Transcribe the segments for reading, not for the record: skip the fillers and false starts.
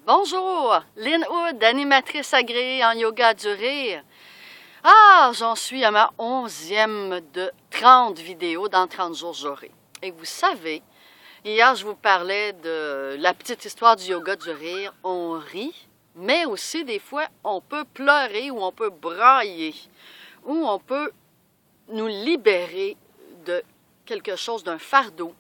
Bonjour, Lynn Hood, animatrice agréée en yoga du rire. Ah, j'en suis à ma 11e de 30 vidéos dans 30 jours j'aurai. Et vous savez, hier je vous parlais de la petite histoire du yoga du rire. On rit, mais aussi des fois on peut pleurer ou on peut brailler, ou on peut nous libérer de quelque chose, d'un fardeau,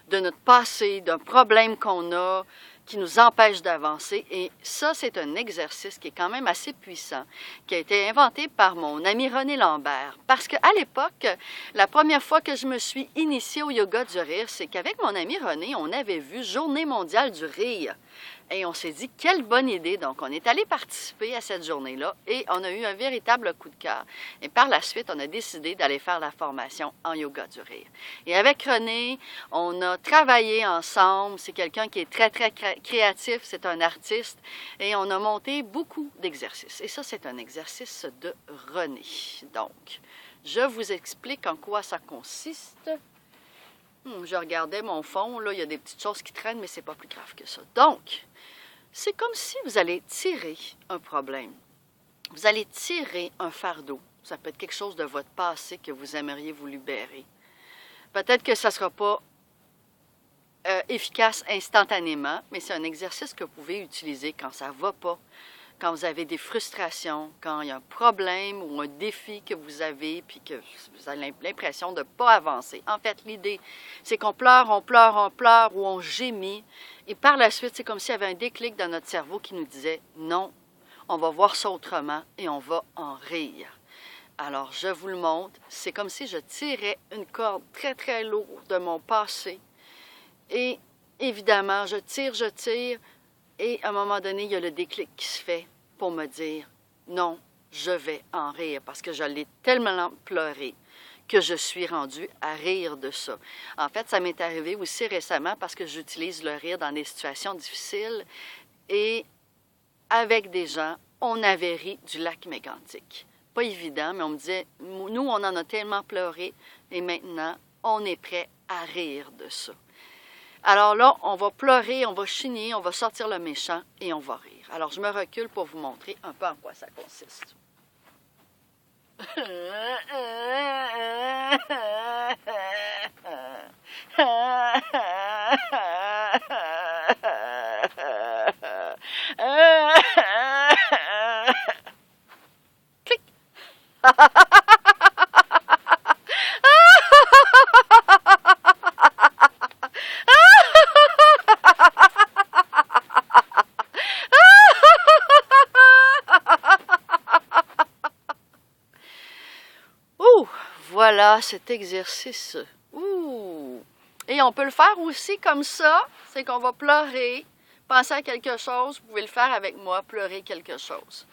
de notre passé, d'un problème qu'on a, qui nous empêche d'avancer. Et ça, c'est un exercice qui est quand même assez puissant, qui a été inventé par mon ami René Lambert. Parce qu'à l'époque, la première fois que je me suis initiée au yoga du rire, c'est qu'avec mon ami René, on avait vu Journée mondiale du rire. Et on s'est dit, quelle bonne idée! Donc, on est allé participer à cette journée-là et on a eu un véritable coup de cœur. Et par la suite, on a décidé d'aller faire la formation en yoga du rire. Et avec René, on a travaillé ensemble. C'est quelqu'un qui est très, très créatif. C'est un artiste. Et on a monté beaucoup d'exercices. Et ça, c'est un exercice de René. Donc, je vous explique en quoi ça consiste. Je regardais mon fond, là, il y a des petites choses qui traînent, mais c'est pas plus grave que ça. Donc, c'est comme si vous allez tirer un problème. Vous allez tirer un fardeau. Ça peut être quelque chose de votre passé que vous aimeriez vous libérer. Peut-être que ça ne sera pas efficace instantanément, mais c'est un exercice que vous pouvez utiliser quand ça ne va pas, quand vous avez des frustrations, quand il y a un problème ou un défi que vous avez, puis que vous avez l'impression de ne pas avancer. En fait, l'idée, c'est qu'on pleure, on pleure, on pleure, ou on gémit, et par la suite, c'est comme s'il y avait un déclic dans notre cerveau qui nous disait « Non, on va voir ça autrement et on va en rire ». Alors, je vous le montre, c'est comme si je tirais une corde très, très lourde de mon passé, et évidemment, je tire, et à un moment donné, il y a le déclic qui se fait pour me dire « Non, je vais en rire parce que je l'ai tellement pleuré que je suis rendue à rire de ça. » En fait, ça m'est arrivé aussi récemment parce que j'utilise le rire dans des situations difficiles et avec des gens, on avait ri du lac mégantic. Pas évident, mais on me disait « Nous, on en a tellement pleuré et maintenant, on est prêt à rire de ça. » Alors là, on va pleurer, on va chigner, on va sortir le méchant et on va rire. Alors, je me recule pour vous montrer un peu en quoi ça consiste. Clic! Voilà cet exercice. Ouh! Et on peut le faire aussi comme ça, c'est qu'on va pleurer, penser à quelque chose, vous pouvez le faire avec moi, pleurer quelque chose.